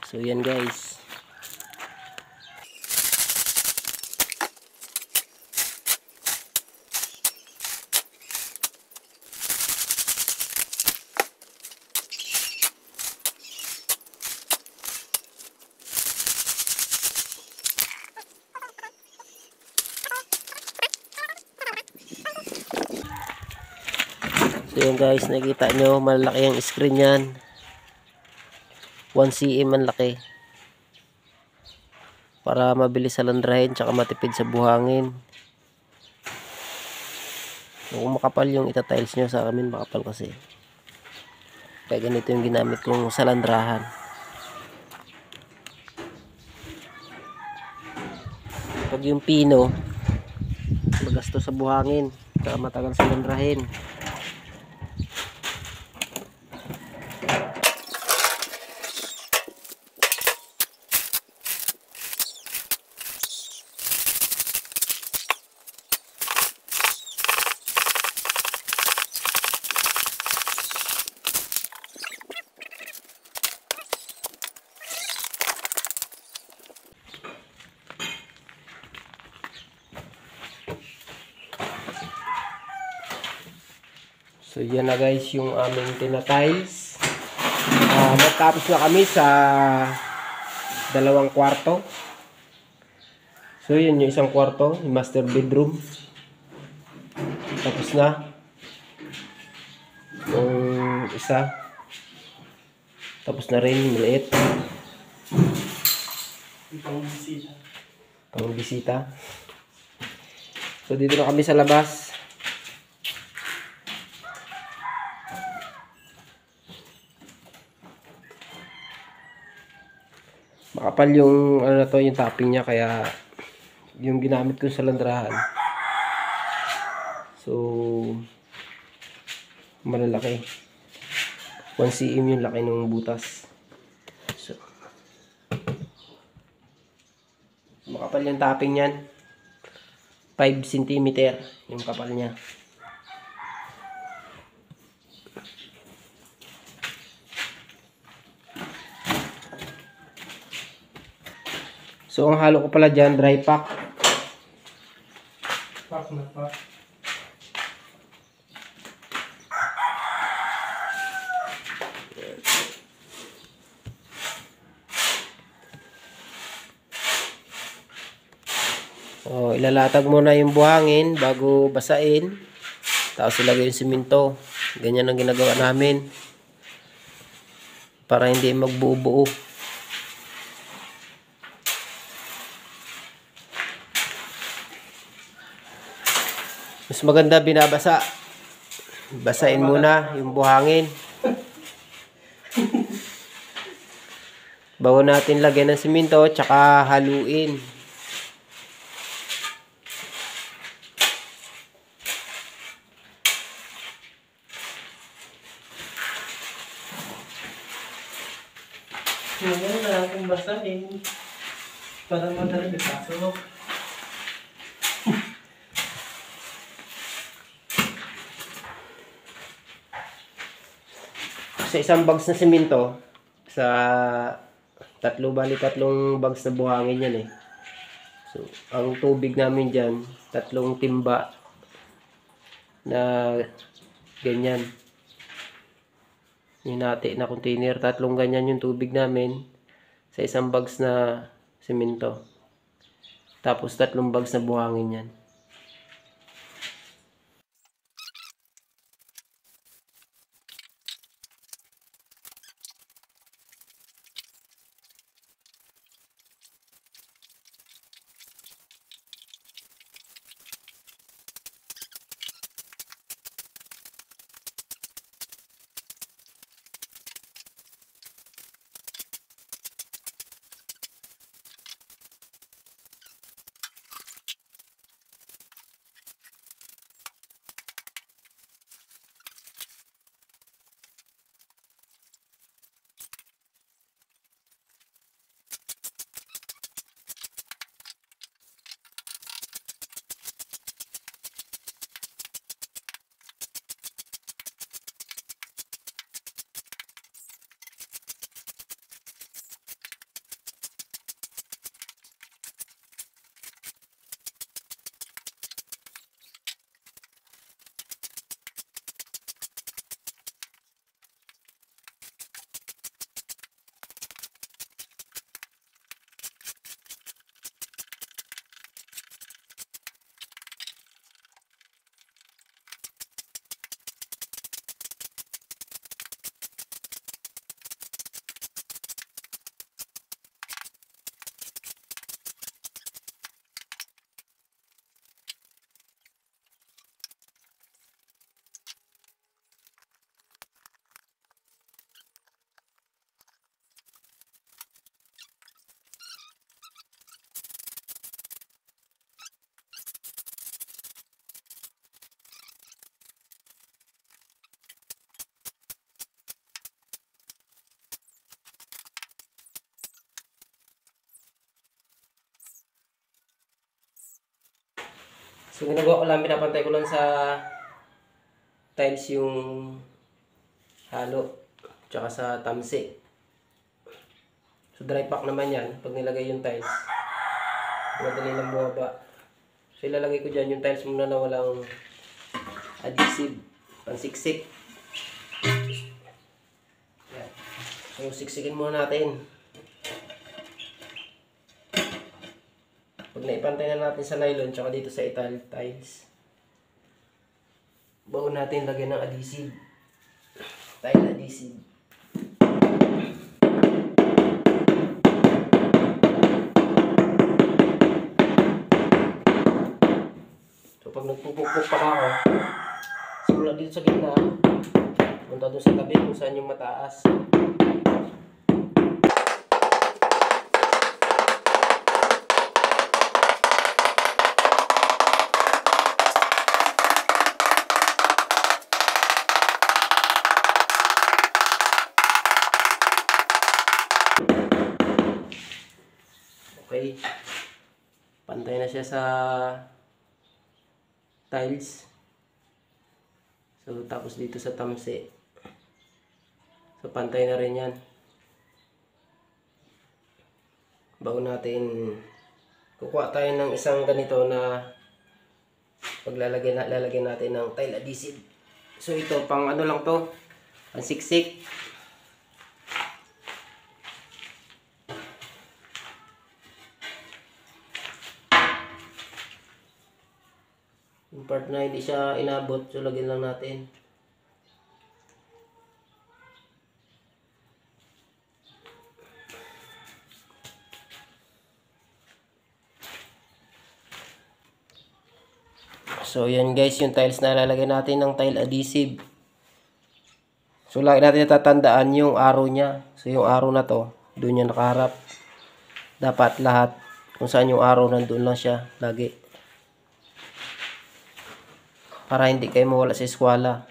So yan guys. So yan guys, nakita nyo malaki ang screen yan. 1 cm ang laki. Para mabilis salandrahin tsaka matipid sa buhangin. So, kung makapal yung itatiles nyo, sa amin makapal kasi. Kaya ganito yung ginamit kong salandrahan. Pag yung pino, magasto sa buhangin tsaka matagal salandrahin. So yan na guys yung aming tinatiles. Magtapos na kami sa 2 kwarto. So yun yung 1 kwarto, yung master bedroom. Tapos na. Yung isa. Tapos na rin, maliit. Pang bisita. So dito na kami sa labas. Makapal yung ano na to, yung topping niya, kaya yung ginamit ko sa landrahan. So malalaki. 1 cm yung laki ng butas. So makapal yung topping niyan. 5 cm yung kapal niya. So ang halo ko pala dyan, dry pack. Pack na pack. So ilalatag muna yung buhangin bago basain. Tapos ilagay yung simento. Ganyan ang ginagawa namin. Para hindi magbuo-buo. Mas maganda binabasa. Basain muna yung buhangin. Bago natin lagyan ng simento, tsaka haluin. Ngayon na akong basahin para madali ipasok. Sa isang bags na simento, sa tatlong bags na buhangin yan eh. So, ang tubig namin dyan, 3 timba na ganyan. Hinati na container, 3 ganyan yung tubig namin sa isang bags na simento. Tapos 3 bags na buhangin yan. So ginagawa ko lang, pinapantay ko lang sa tiles yung halo tsaka sa tamsi. So dry pack naman yan pag nilagay yung tiles. Madali lang bumaba. So ilalagay ko dyan yung tiles muna na walang adhesive, pansiksik. Yan. So siksikin muna natin. Pag naipantay na natin sa nylon tsaka dito sa tiles, bago natin lagyan ng adhesive, tile adhesive. So pag nagpupukpok pa ako, simula dito sa gitna, punta doon sa tabi kung saan yung mataas. Okay, pantay na siya sa tiles. So tapos dito sa tamsi, so pantay na rin yan. Bago natin kukuha tayo ng isang ganito na lalagyan natin ng tile adhesive. So ito pang ano lang to, ang siksik. Yung part na hindi siya inabot, so lagyan lang natin. So yan guys, yung tiles na lalagyan natin ng tile adhesive. So lagi natin natatandaan yung arrow niya. So yung arrow na to, doon niya nakaharap. Dapat lahat kung saan yung arrow, nandun lang siya lagi. Para hindi kayo mawala sa eskwela.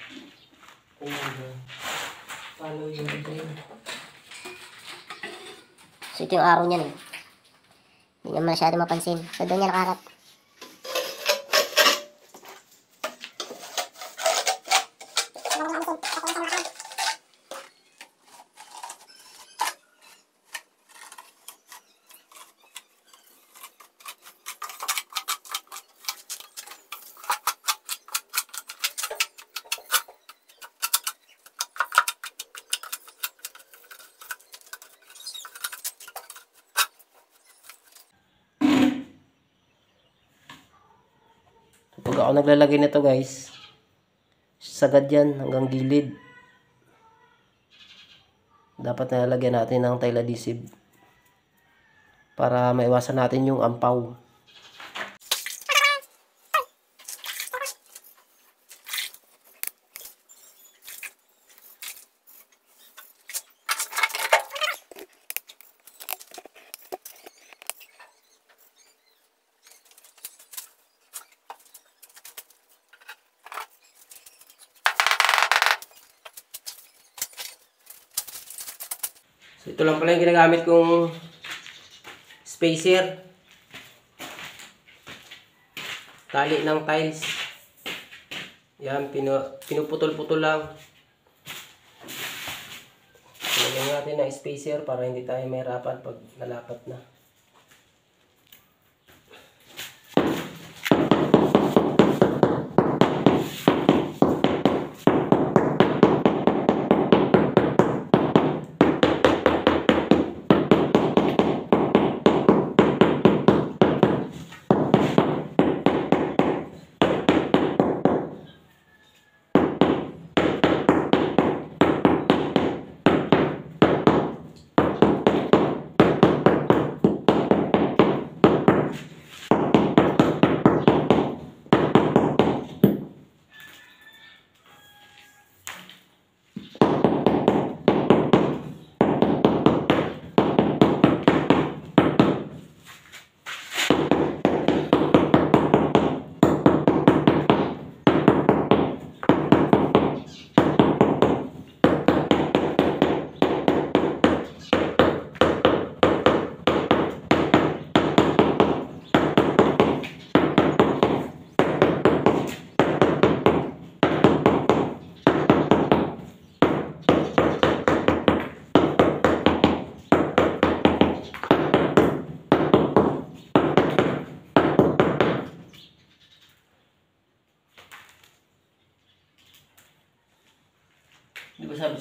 Follow your dream. So ito yung araw niyan eh. Hindi naman masyado mapansin. So doon niya nakaharap. Pag ako naglalagay nito guys, sagad yan hanggang gilid. Dapat nalalagyan natin ng tile adhesive para maiwasan natin yung ampaw. So, ito lang pala yung ginagamit kong spacer. Tali ng tiles. Yan, pinuputol-putol lang. Lagyan natin ng spacer para hindi tayo mahirapan pag nalapat na.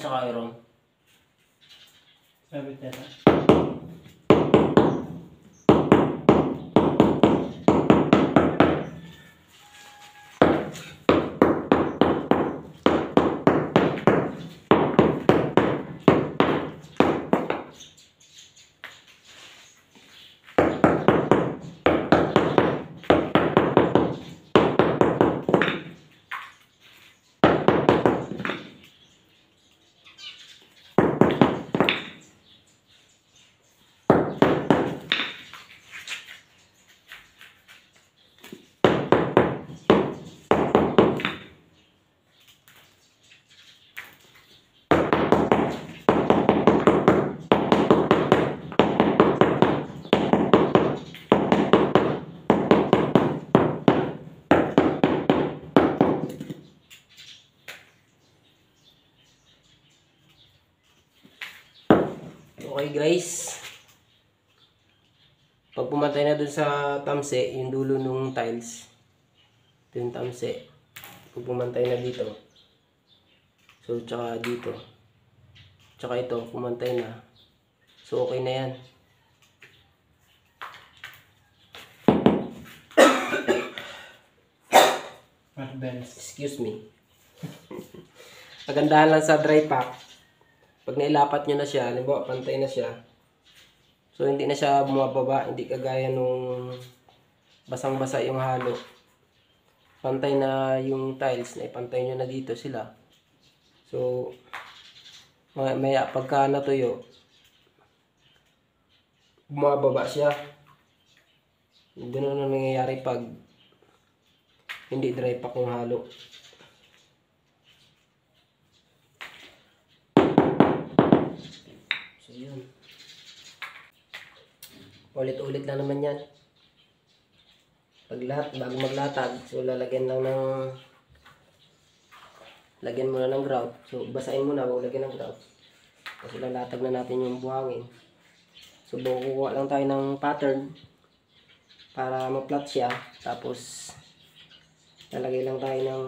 tsaka iron. Sabit na. Okay guys, pag pumantay na dun sa tamse, yung dulo nung tiles, ito yung tamse, pag pumantay na dito, so tsaka dito, tsaka ito, pumantay na, so okay na yan. Marbles. Excuse me. Kagandahan lang sa dry pack, pag nailapat nyo na siya, halimbawa pantay na siya, so hindi na siya bumababa, hindi kagaya nung basang-basa yung halo. Pantay na yung tiles, na ipantay nyo na dito sila. So, maya pagka natuyo, bumababa siya. Ganun ang nangyayari pag hindi dry pack yung halo. So, yun. Ulit-ulit lang naman yan. Pag lahat, bago maglatag, so lalagyan lang ng lagyan muna ng grout. So basahin muna bago lagyan ng grout. Kasi lalatag na natin yung buhangin. So kukuha lang tayo ng pattern para ma-plot siya. Tapos lalagay lang tayo ng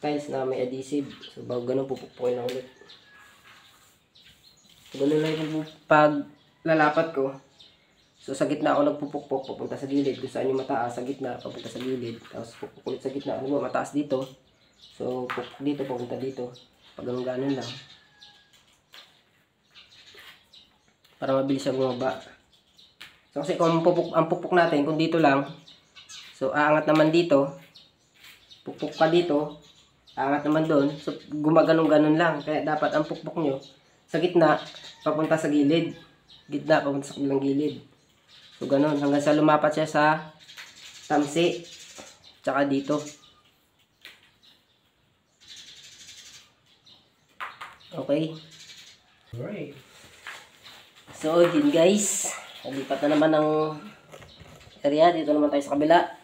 tiles na may adhesive. So bago ganun pupukpukin na ulit. So ganun lang yung pag lalapat ko. So sa gitna ako nagpupukpok, papunta sa gilid. Kung saan yung mataas, sa gitna, papunta sa gilid. Tapos pupuk ulit sa gitna. Ano mo, mataas dito. So pupuk dito, papunta dito. Pag ganun lang. Para mabilis siya bumaba. So kasi kung ang pupuk natin, kung dito lang. So aangat naman dito. Pupuk ka dito. Aangat naman doon. So gumaganon-ganon lang. Kaya dapat ang pukpok nyo sa gitna, papunta sa gilid. Gitna, papunta sa kabilang gilid. So ganun, hanggang sa lumapat siya sa tamsi. Tsaka dito. Okay. Alright. So yun guys. Nalipat na naman ng area. Dito naman tayo sa kabila.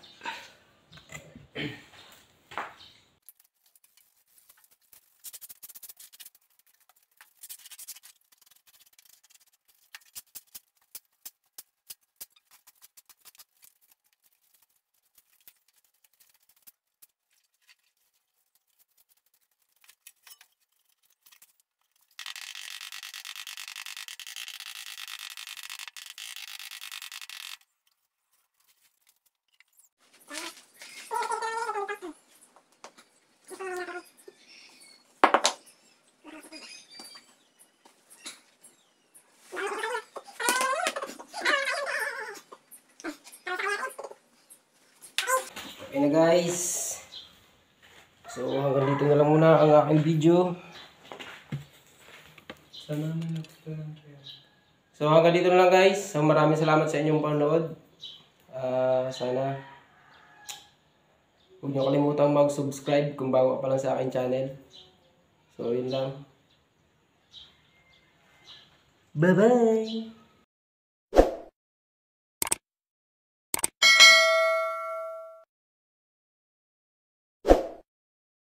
Okay na guys. So hanggang dito na lang muna ang aking video. Sana may natutunan kayo. So hanggang dito na lang guys. So maraming salamat sa inyong panonood. Sana huwag niyo kalimutang mag-subscribe kung bago ka pa lang sa aking channel. So yun lang. Bye bye!